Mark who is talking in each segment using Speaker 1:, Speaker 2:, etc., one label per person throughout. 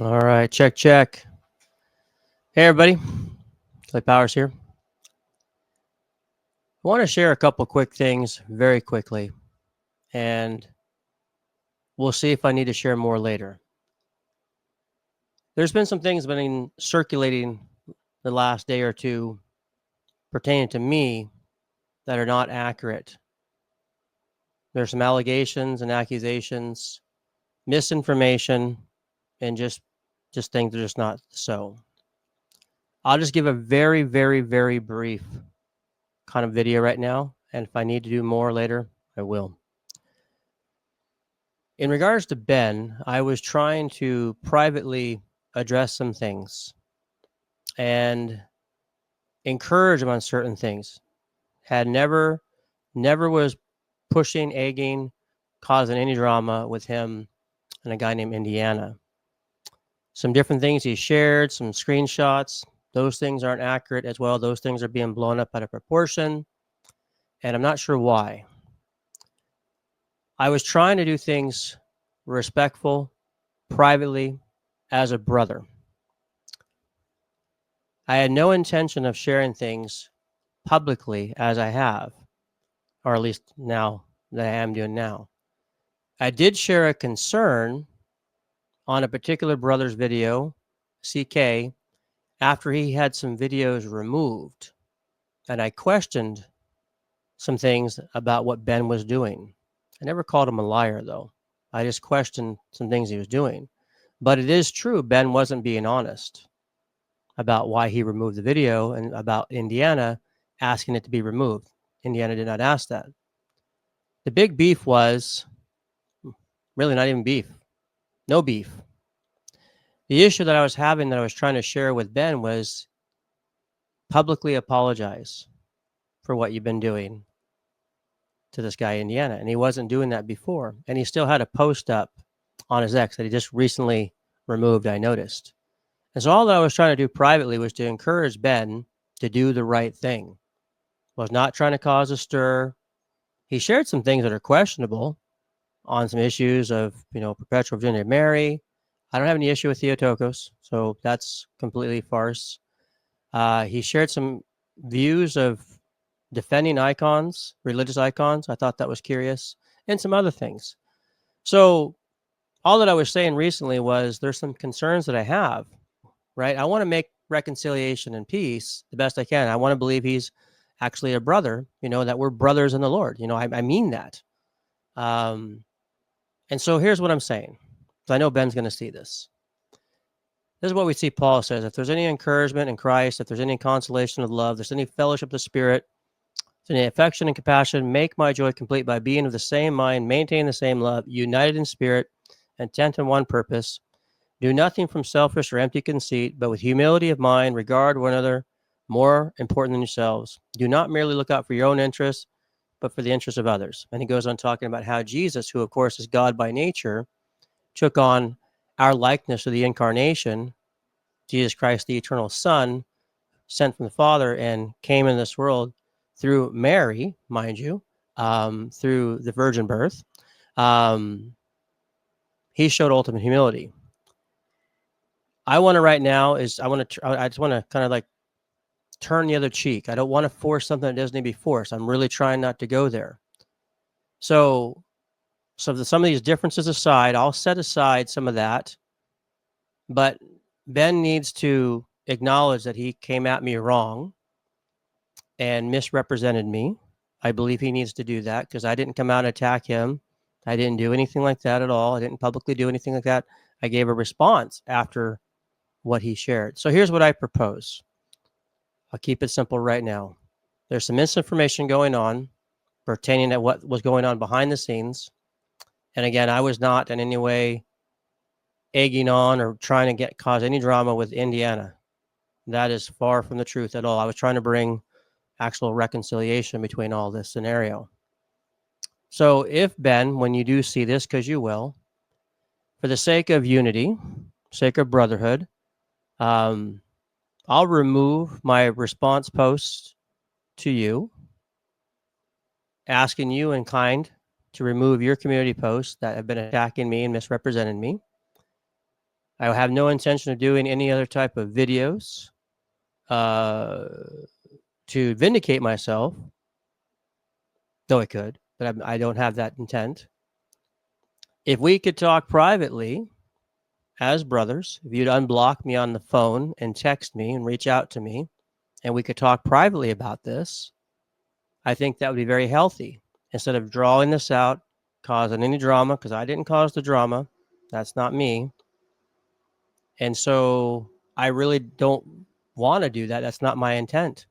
Speaker 1: All right, check, check. Hey, everybody. Clay Powers here. I want to share a couple quick things very quickly, and we'll see if I need to share more later. There's been some things been circulating the last day or two pertaining to me that are not accurate. There's some allegations and accusations, misinformation, and just things that are just not so. I'll just give a very, very, very brief kind of video right now, and if I need to do more later, I will. In regards to Ben, I was trying to privately address some things and encourage him on certain things. Had never was pushing, egging, causing any drama with him and a guy named Indiana. Some different things he shared, some screenshots. Those things aren't accurate as well. Those things are being blown up out of proportion, and I'm not sure why. I was trying to do things respectful, privately, as a brother. I had no intention of sharing things publicly as I have, or at least now that I am doing now. I did share a concern on a particular brother's video, CK, after he had some videos removed. And I questioned some things about what Ben was doing. I never called him a liar, though. I just questioned some things he was doing. But it is true, Ben wasn't being honest about why he removed the video and about Indiana asking it to be removed. Indiana did not ask that. The big beef was really not even beef, no beef. The issue that I was having that I was trying to share with Ben was publicly apologize for what you've been doing to this guy, Indiana. And he wasn't doing that before. And he still had a post up on his ex that he just recently removed, I noticed. And so all that I was trying to do privately was to encourage Ben to do the right thing. Was not trying to cause a stir. He shared some things that are questionable on some issues of, perpetual virginity of Mary. I don't have any issue with Theotokos, so that's completely farce. He shared some views of defending icons, religious icons. I thought that was curious, and some other things. So all that I was saying recently was there's some concerns that I have, right? I want to make reconciliation and peace the best I can. I want to believe he's actually a brother, that we're brothers in the Lord. I mean that. And so here's what I'm saying. I know Ben's going to see this. This is what we see Paul says. If there's any encouragement in Christ, if there's any consolation of love, there's any fellowship of the Spirit, there's any affection and compassion, make my joy complete by being of the same mind, maintain the same love, united in spirit, intent on one purpose. Do nothing from selfish or empty conceit, but with humility of mind, regard one another more important than yourselves. Do not merely look out for your own interests, but for the interests of others. And he goes on talking about how Jesus, who of course is God by nature, took on our likeness of the incarnation, Jesus Christ, the eternal Son, sent from the Father and came in this world through Mary, mind you, through the virgin birth. He showed ultimate humility. I want to right now is I just want to kind of like turn the other cheek. I don't want to force something that doesn't need to be forced. I'm really trying not to go there. So some of these differences aside, I'll set aside some of that. But Ben needs to acknowledge that he came at me wrong and misrepresented me. I believe he needs to do that because I didn't come out and attack him. I didn't do anything like that at all. I didn't publicly do anything like that. I gave a response after what he shared. So here's what I propose. I'll keep it simple right now. There's some misinformation going on pertaining to what was going on behind the scenes. And again, I was not in any way egging on or trying to cause any drama with Indiana. That is far from the truth at all. I was trying to bring actual reconciliation between all this scenario. So if Ben, when you do see this, because you will, for the sake of unity, sake of brotherhood, I'll remove my response post to you, asking you in kind to remove your community posts that have been attacking me and misrepresenting me. I have no intention of doing any other type of videos to vindicate myself, though I could, but I don't have that intent. If we could talk privately as brothers, if you'd unblock me on the phone and text me and reach out to me, and we could talk privately about this, I think that would be very healthy. Instead of drawing this out, causing any drama, because I didn't cause the drama. That's not me. And so I really don't want to do that. That's not my intent.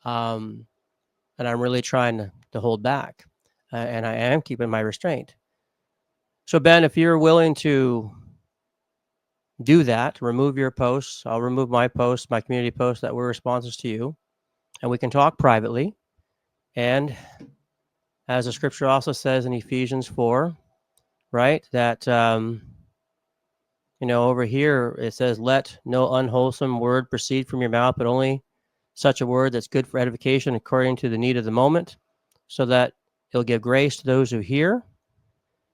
Speaker 1: And I'm really trying to hold back. And I am keeping my restraint. So, Ben, if you're willing to do that, remove your posts, I'll remove my posts, my community posts that were responses to you, and we can talk privately. And as the scripture also says in Ephesians 4, right, that, over here it says, let no unwholesome word proceed from your mouth, but only such a word that's good for edification according to the need of the moment, so that it'll give grace to those who hear.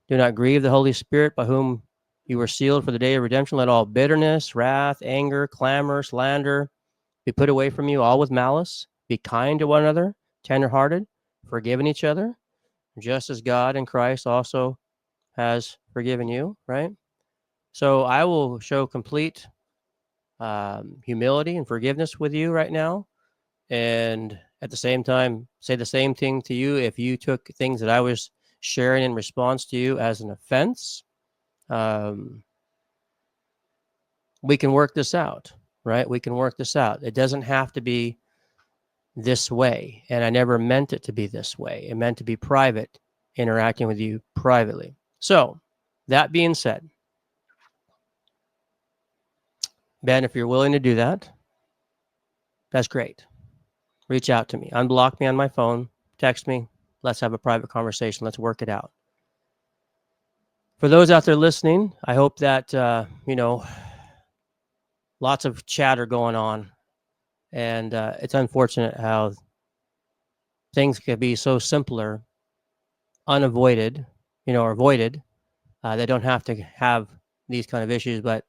Speaker 1: Do not grieve the Holy Spirit, by whom you were sealed for the day of redemption. Let all bitterness, wrath, anger, clamor, slander be put away from you, all with malice. Be kind to one another, tenderhearted, forgiving each other, just as God in Christ also has forgiven you, right? So I will show complete humility and forgiveness with you right now. And at the same time, say the same thing to you if you took things that I was sharing in response to you as an offense. We can work this out, right? We can work this out. It doesn't have to be this way. And I never meant it to be this way. It meant to be private, interacting with you privately. So that being said, Ben, if you're willing to do that, that's great. Reach out to me. Unblock me on my phone. Text me. Let's have a private conversation. Let's work it out. For those out there listening, I hope that, lots of chatter going on. And it's unfortunate how things could be so simpler, unavoided, or avoided. They don't have to have these kind of issues, but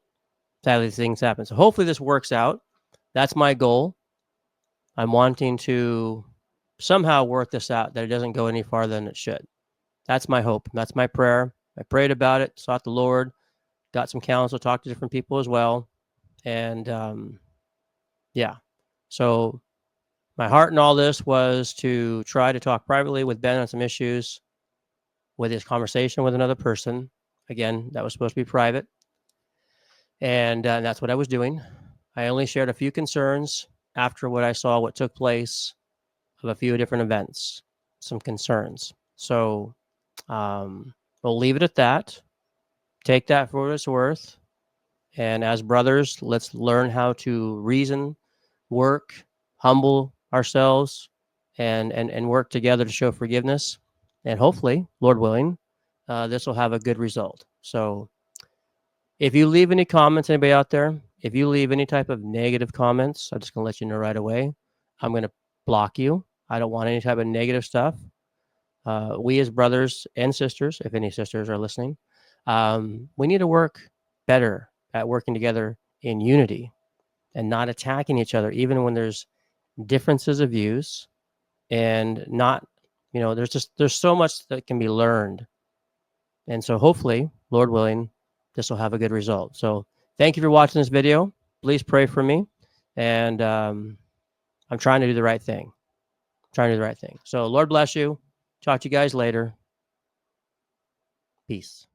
Speaker 1: sadly things happen. So hopefully this works out. That's my goal. I'm wanting to somehow work this out, that it doesn't go any farther than it should. That's my hope. That's my prayer. I prayed about it, sought the Lord, got some counsel, talked to different people as well. And yeah, so my heart in all this was to try to talk privately with Ben on some issues with his conversation with another person. Again, that was supposed to be private. And that's what I was doing. I only shared a few concerns after what took place of a few different events, some concerns. So we'll leave it at that. Take that for what it's worth. And as brothers, let's learn how to reason, work, humble ourselves, and work together to show forgiveness. And hopefully, Lord willing, this will have a good result. So if you leave any comments, anybody out there, if you leave any type of negative comments, I'm just going to let you know right away. I'm going to block you. I don't want any type of negative stuff. We as brothers and sisters, if any sisters are listening, we need to work better at working together in unity and not attacking each other, even when there's differences of views and not, there's so much that can be learned. And so hopefully, Lord willing, this will have a good result. So thank you for watching this video. Please pray for me. And I'm trying to do the right thing. So Lord bless you. Talk to you guys later. Peace.